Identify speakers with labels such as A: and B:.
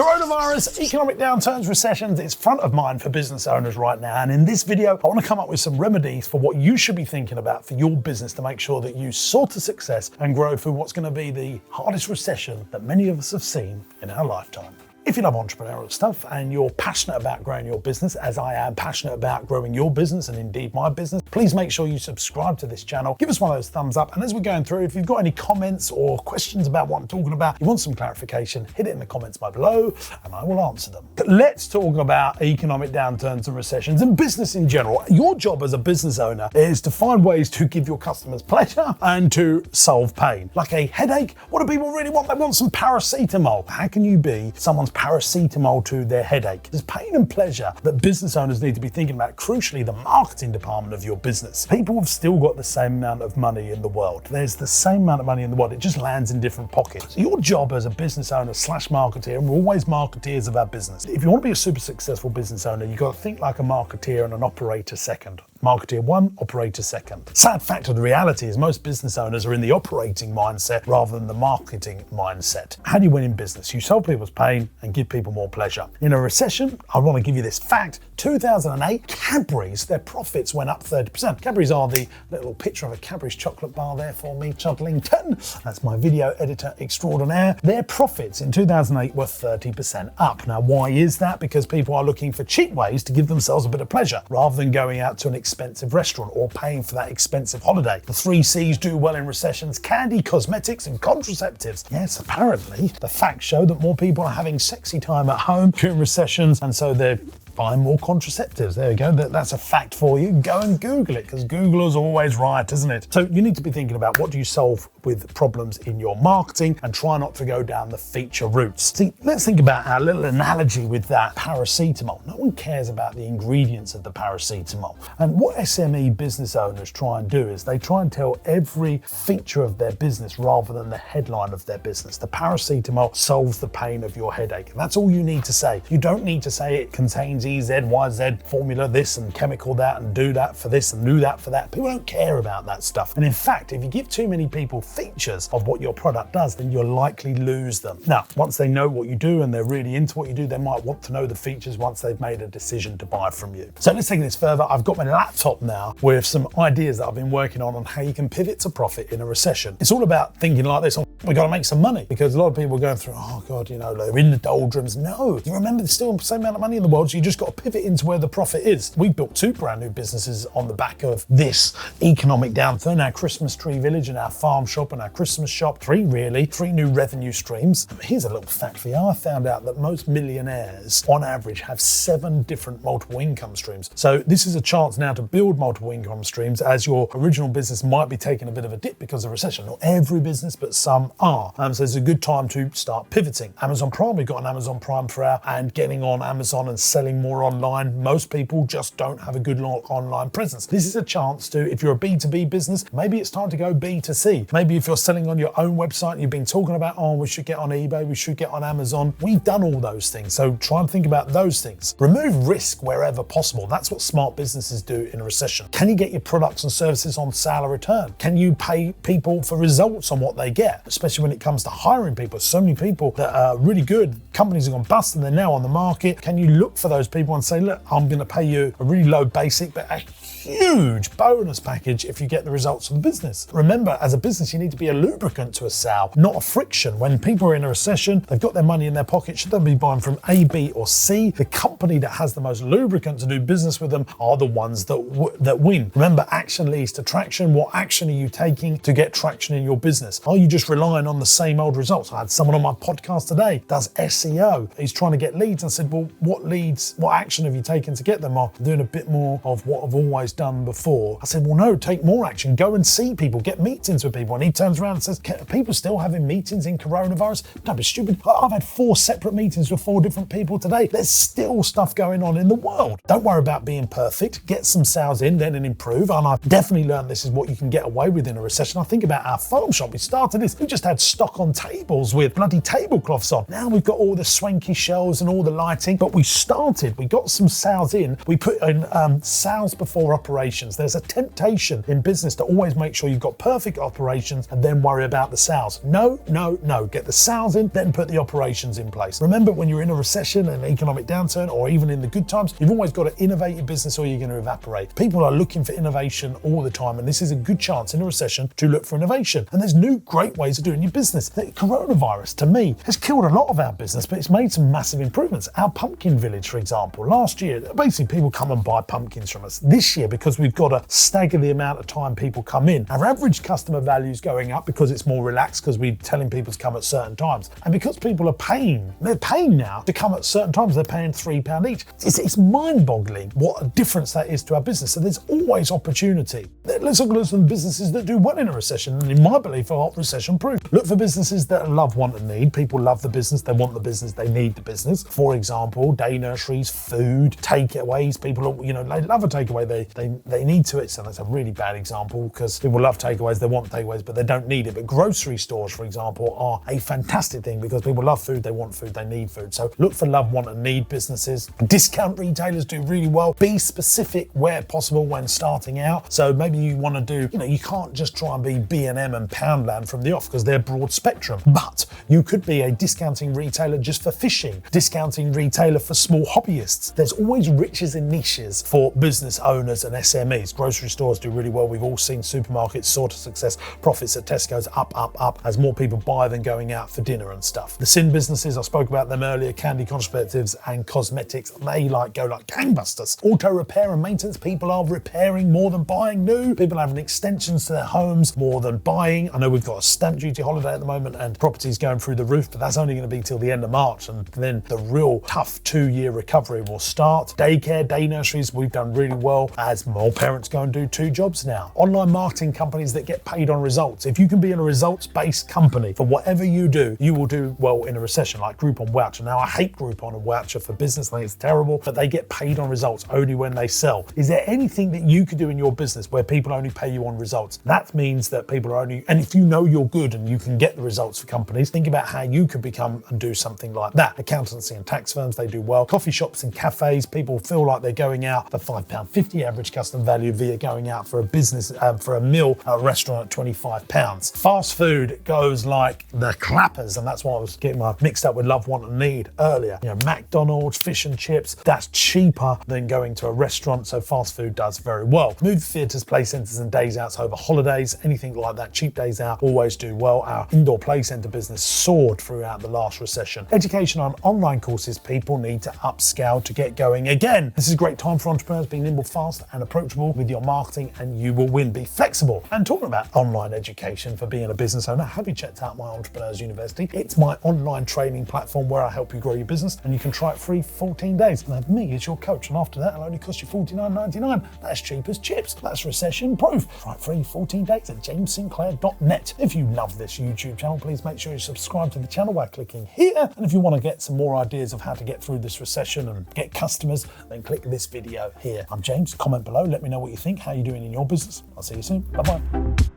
A: Coronavirus, economic downturns, recessions, it's front of mind for business owners right now. And in this video, I want to come up with some remedies for what you should be thinking about for your business to make sure that you soar to success and grow through what's going to be the hardest recession that many of us have seen in our lifetime. If you love entrepreneurial stuff and you're passionate about growing your business, as I am passionate about growing your business and indeed my business, please make sure you subscribe to this channel. Give us one of those thumbs up. And as we're going through, if you've got any comments or questions about what I'm talking about, you want some clarification, hit it in the comments below and I will answer them. But let's talk about economic downturns and recessions and business in general. Your job as a business owner is to find ways to give your customers pleasure and to solve pain. Like a headache, what do people really want? They want some paracetamol. How can you be someone's paracetamol to their headache? There's pain and pleasure that business owners need to be thinking about, crucially the marketing department of your business. People have still got the same amount of money in the world. There's the same amount of money in the world, it just lands in different pockets. So your job as a business owner / marketeer, and we're always marketeers of our business. If you want to be a super successful business owner, you've got to think like a marketeer and an operator second. Marketeer one, operator second. Sad fact of the reality is most business owners are in the operating mindset rather than the marketing mindset. How do you win in business? You solve people's pain and give people more pleasure. In a recession, I want to give you this fact. 2008, Cadbury's, their profits went up 30%. Cadbury's are the little picture of a Cadbury's chocolate bar there for me, Chudlington. That's my video editor extraordinaire. Their profits in 2008 were 30% up. Now, why is that? Because people are looking for cheap ways to give themselves a bit of pleasure rather than going out to an expensive restaurant or paying for that expensive holiday. The 3 C's do well in recessions: candy, cosmetics, and contraceptives. Yes, apparently the facts show that more people are having sexy time at home during recessions, and so they're buying more contraceptives. There we go. That's a fact for you. Go and Google it, because Google is always right, isn't it? So you need to be thinking about what do you solve with problems in your marketing and try not to go down the feature routes. See, let's think about our little analogy with that paracetamol. No one cares about the ingredients of the paracetamol. And what SME business owners try and do is they try and tell every feature of their business rather than the headline of their business. The paracetamol solves the pain of your headache. And that's all you need to say. You don't need to say it contains E, Z, Y, Z, formula this and chemical that and do that for this and do that for that. People don't care about that stuff. And in fact, if you give too many people features of what your product does, then you'll likely lose them. Now, once they know what you do and they're really into what you do, they might want to know the features once they've made a decision to buy from you. So let's take this further. I've got my laptop now with some ideas that I've been working on how you can pivot to profit in a recession. It's all about thinking like this: we've got to make some money, because a lot of people are going through, oh God, they're in the doldrums. No, you remember there's still the same amount of money in the world, so you just got to pivot into where the profit is. We built 2 brand new businesses on the back of this economic downturn: our Christmas tree village and our farm shop and our Christmas shop. 3 new revenue streams. Here's a little fact for you. I found out that most millionaires on average have 7 different multiple income streams. So this is a chance now to build multiple income streams, as your original business might be taking a bit of a dip because of recession. Not every business, but some are. So it's a good time to start pivoting. Amazon Prime, we've got an Amazon Prime Pro, and getting on Amazon and selling more online. Most people just don't have a good online presence. This is a chance to, if you're a B2B business, maybe it's time to go B2C. Maybe if you're selling on your own website, you've been talking about, oh, we should get on eBay, we should get on Amazon. We've done all those things. So try and think about those things. Remove risk wherever possible. That's what smart businesses do in a recession. Can you get your products and services on sale or return? Can you pay people for results on what they get? Especially when it comes to hiring people. So many people that are really good, companies have gone bust and they're now on the market. Can you look for those people and say, look, I'm going to pay you a really low basic, but a huge bonus package if you get the results of the business. Remember, as a business, you need to be a lubricant to a sale, not a friction. When people are in a recession, they've got their money in their pocket. Should they be buying from A, B, or C? The company that has the most lubricant to do business with them are the ones that win. Remember, action leads to traction. What action are you taking to get traction in your business? Are you just relying on the same old results? I had someone on my podcast today does SEO. He's trying to get leads. I said, well, what action have you taken to get them? I'm doing a bit more of what I've always done before. I said, well, no, take more action. Go and see people, get meetings with people. And he turns around and says, are people still having meetings in coronavirus? Don't be stupid. I've had 4 separate meetings with 4 different people today. There's still stuff going on in the world. Don't worry about being perfect. Get some sales in, then and improve. And I've definitely learned this is what you can get away with in a recession. I think about our farm shop. We started this. We just had stock on tables with bloody tablecloths on. Now we've got all the swanky shelves and all the lighting, but we started did. We got some sales in. We put in sales before operations. There's a temptation in business to always make sure you've got perfect operations and then worry about the sales. No. Get the sales in, then put the operations in place. Remember, when you're in a recession, an economic downturn, or even in the good times, you've always got to innovate your business or you're going to evaporate. People are looking for innovation all the time, and this is a good chance in a recession to look for innovation. And there's new great ways of doing your business. The coronavirus, to me, has killed a lot of our business, but it's made some massive improvements. Our pumpkin village, for example, last year, basically people come and buy pumpkins from us. This year, because we've got to stagger the amount of time people come in, our average customer value is going up because it's more relaxed, because we're telling people to come at certain times. And because people are paying, they're paying now to come at certain times, they're paying £3 each. It's mind-boggling what a difference that is to our business. So there's always opportunity. Let's look at some businesses that do well in a recession, and in my belief are recession-proof. Look for businesses that love, want, and need. People love the business, they want the business, they need the business. For example, day nurseries, food, takeaways. People, they love a takeaway, they need to it. So that's a really bad example, because people love takeaways, they want takeaways, but they don't need it. But grocery stores, for example, are a fantastic thing, because people love food, they want food, they need food. So look for love, want, and need businesses. Discount retailers do really well. Be specific where possible when starting out. So maybe you want to do, you can't just try and be B&M and Poundland from the off, because they're broad spectrum. But you could be a discounting retailer just for fishing, discounting retailer for small hobbyists. There's always riches and niches for business owners and SMEs. Grocery stores do really well. We've all seen supermarkets soar to success. Profits at Tesco's up as more people buy than going out for dinner and stuff. The sin businesses, I spoke about them earlier, candy contraceptives and cosmetics, they go like gangbusters. Auto repair and maintenance, people are repairing more than buying new. People are having extensions to their homes more than buying. I know we've got a stamp duty holiday at the moment and property's going through the roof, but that's only going to be till the end of March, and then the real tough 2-year recovery will start. Daycare, day nurseries, we've done really well as more parents go and do 2 jobs now. Online marketing companies that get paid on results. If you can be in a results-based company for whatever you do, you will do well in a recession, like Groupon Voucher. Now, I hate Groupon and Voucher for business. I think it's terrible, but they get paid on results only when they sell. Is there anything that you could do in your business where people only pay you on results? That means that people are only, and if you know you're good and you can get the results for companies, think about how you could become and do something like that. Accountancy and tax firms, they do well. Coffee shops and cafes, people feel like they're going out for £5.50 average customer value via going out for a business, for a meal at a restaurant at £25. Fast food goes like the clappers, and that's why I was getting mixed up with love, want, and need earlier. McDonald's, fish and chips, that's cheaper than going to a restaurant, so fast food does very well. Movie theatres, play centres, and days out over holidays, anything like that, cheap days out, always do well. Our indoor play centre business soared throughout the last recession. Education on online courses, people need to upscale to get going again. This is a great time for entrepreneurs. Be nimble, fast, and approachable with your marketing, and you will win. Be flexible. And talking about online education for being a business owner, have you checked out my Entrepreneurs University? It's my online training platform where I help you grow your business, and you can try it free for 14 days and have me as your coach. And after that, it'll only cost you $49.99. That's cheap as chips. That's recession proof. Try it free 14 days at jamessinclair.net. If you love this YouTube channel, please make sure you subscribe to the channel by clicking here. And if you want to get some more ideas of how to get through this recession and get customers, then click this video here. I'm James. Comment below. Let me know what you think, how you're doing in your business. I'll see you soon. Bye-bye.